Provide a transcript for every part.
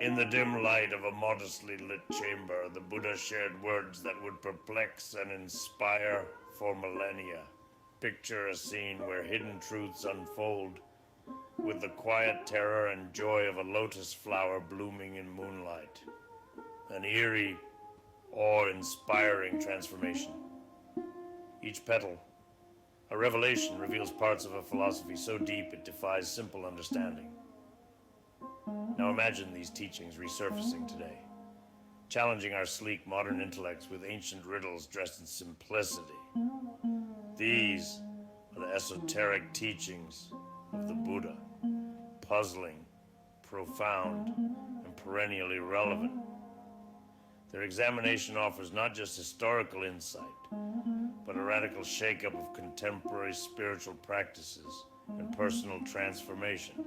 In the dim light of a modestly lit chamber, the Buddha shared words that would perplex and inspire for millennia. Picture a scene where hidden truths unfold with the quiet terror and joy of a lotus flower blooming in moonlight. An eerie, awe-inspiring transformation. Each petal, a revelation, reveals parts of a philosophy so deep it defies simple understanding. Now imagine these teachings resurfacing today, challenging our sleek modern intellects with ancient riddles dressed in simplicity. These are the esoteric teachings of the Buddha, puzzling, profound, and perennially relevant. Their examination offers not just historical insight, but a radical shake-up of contemporary spiritual practices and personal transformation.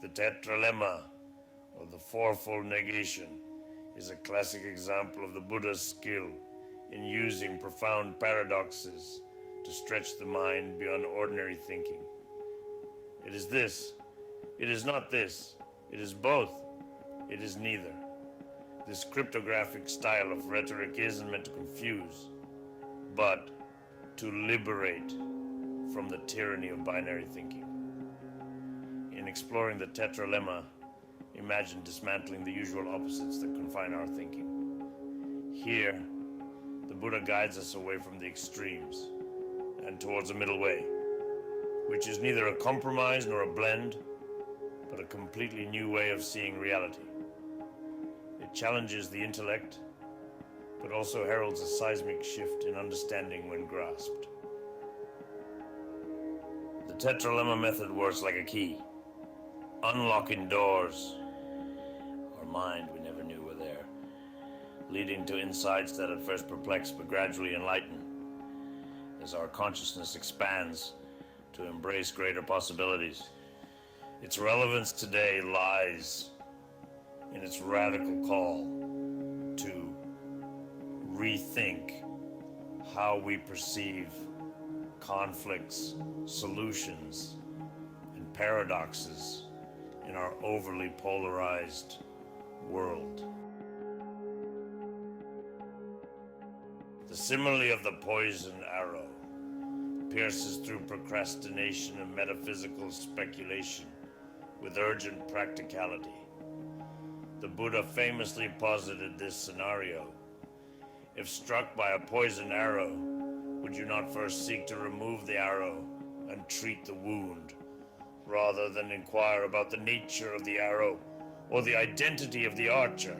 The tetralemma, or the fourfold negation, is a classic example of the Buddha's skill in using profound paradoxes to stretch the mind beyond ordinary thinking. It is this, it is not this, it is both, it is neither. This cryptographic style of rhetoric isn't meant to confuse, but to liberate from the tyranny of binary thinking. In exploring the tetralemma, imagine dismantling the usual opposites that confine our thinking. Here, the Buddha guides us away from the extremes and towards a middle way, which is neither a compromise nor a blend, but a completely new way of seeing reality. It challenges the intellect, but also heralds a seismic shift in understanding when grasped. The tetralemma method works like a key, unlocking doors, or mind we never knew were there, leading to insights that at first perplex but gradually enlighten as our consciousness expands to embrace greater possibilities. Its relevance today lies in its radical call to rethink how we perceive conflicts, solutions, and paradoxes in our overly polarized world. The simile of the poisoned arrow pierces through procrastination and metaphysical speculation with urgent practicality. The Buddha famously posited this scenario. If struck by a poisoned arrow, would you not first seek to remove the arrow and treat the wound, rather than inquire about the nature of the arrow or the identity of the archer?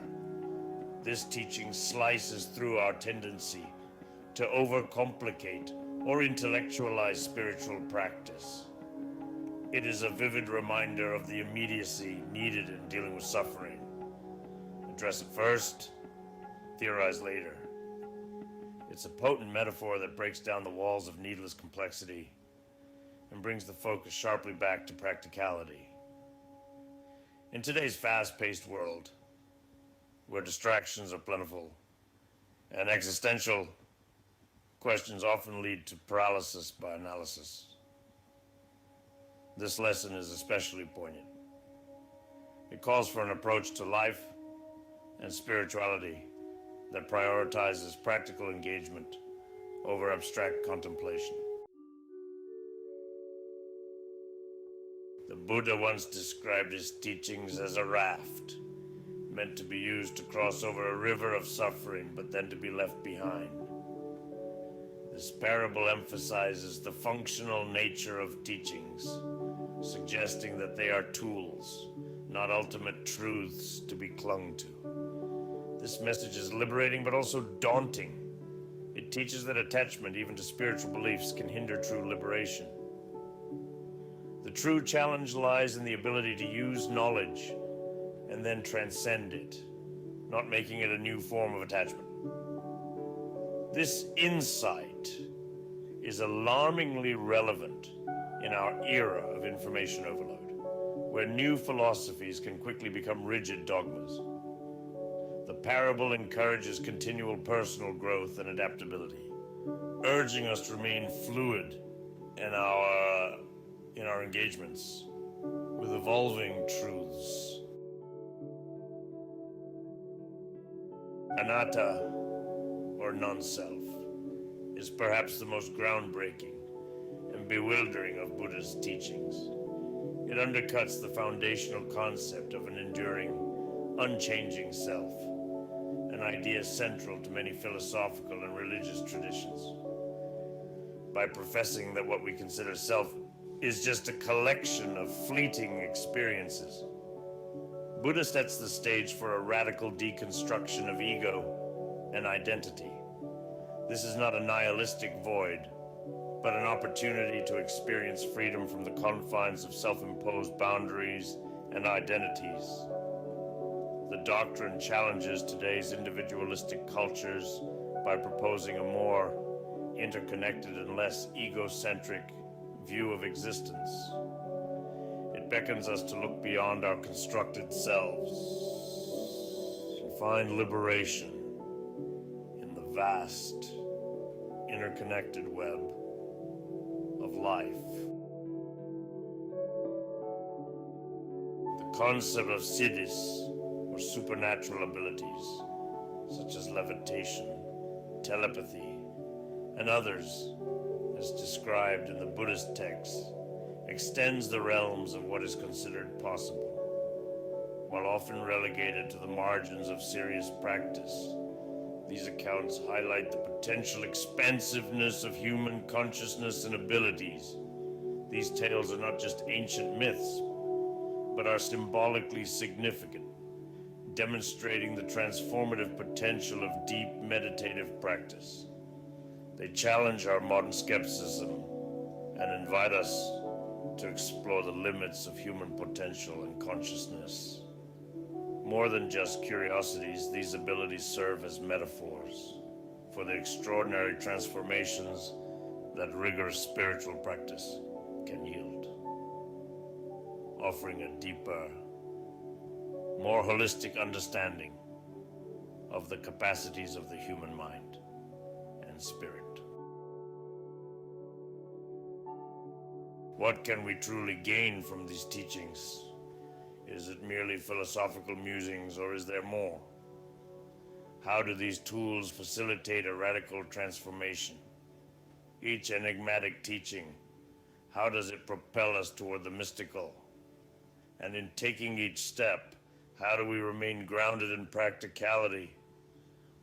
This teaching slices through our tendency to overcomplicate or intellectualize spiritual practice. It is a vivid reminder of the immediacy needed in dealing with suffering. Address it first, theorize later. It's a potent metaphor that breaks down the walls of needless complexity and brings the focus sharply back to practicality. In today's fast-paced world, where distractions are plentiful and existential questions often lead to paralysis by analysis, this lesson is especially poignant. It calls for an approach to life and spirituality that prioritizes practical engagement over abstract contemplation. The Buddha once described his teachings as a raft, meant to be used to cross over a river of suffering, but then to be left behind. This parable emphasizes the functional nature of teachings, suggesting that they are tools, not ultimate truths to be clung to. This message is liberating but also daunting. It teaches that attachment, even to spiritual beliefs, can hinder true liberation. The true challenge lies in the ability to use knowledge and then transcend it, not making it a new form of attachment. This insight is alarmingly relevant in our era of information overload, where new philosophies can quickly become rigid dogmas. The parable encourages continual personal growth and adaptability, urging us to remain fluid in our in our engagements with evolving truths. Anatta, or non-self, is perhaps the most groundbreaking and bewildering of Buddha's teachings. It undercuts the foundational concept of an enduring, unchanging self, an idea central to many philosophical and religious traditions. By professing that what we consider self is just a collection of fleeting experiences, Buddha sets the stage for a radical deconstruction of ego and identity. This is not a nihilistic void, but an opportunity to experience freedom from the confines of self-imposed boundaries and identities. The doctrine challenges today's individualistic cultures by proposing a more interconnected and less egocentric view of existence. It beckons us to look beyond our constructed selves and find liberation in the vast, interconnected web of life. The concept of siddhis, or supernatural abilities, such as levitation, telepathy, and others, as described in the Buddhist texts, extends the realms of what is considered possible. While often relegated to the margins of serious practice, these accounts highlight the potential expansiveness of human consciousness and abilities. These tales are not just ancient myths, but are symbolically significant, demonstrating the transformative potential of deep meditative practice. They challenge our modern skepticism and invite us to explore the limits of human potential and consciousness. More than just curiosities, these abilities serve as metaphors for the extraordinary transformations that rigorous spiritual practice can yield, offering a deeper, more holistic understanding of the capacities of the human mind and spirit. What can we truly gain from these teachings? Is it merely philosophical musings, or is there more? How do these tools facilitate a radical transformation? Each enigmatic teaching, how does it propel us toward the mystical? And in taking each step, how do we remain grounded in practicality?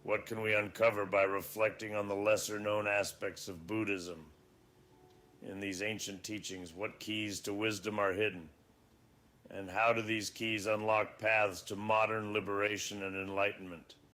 What can we uncover by reflecting on the lesser-known aspects of Buddhism? In these ancient teachings, what keys to wisdom are hidden? And how do these keys unlock paths to modern liberation and enlightenment?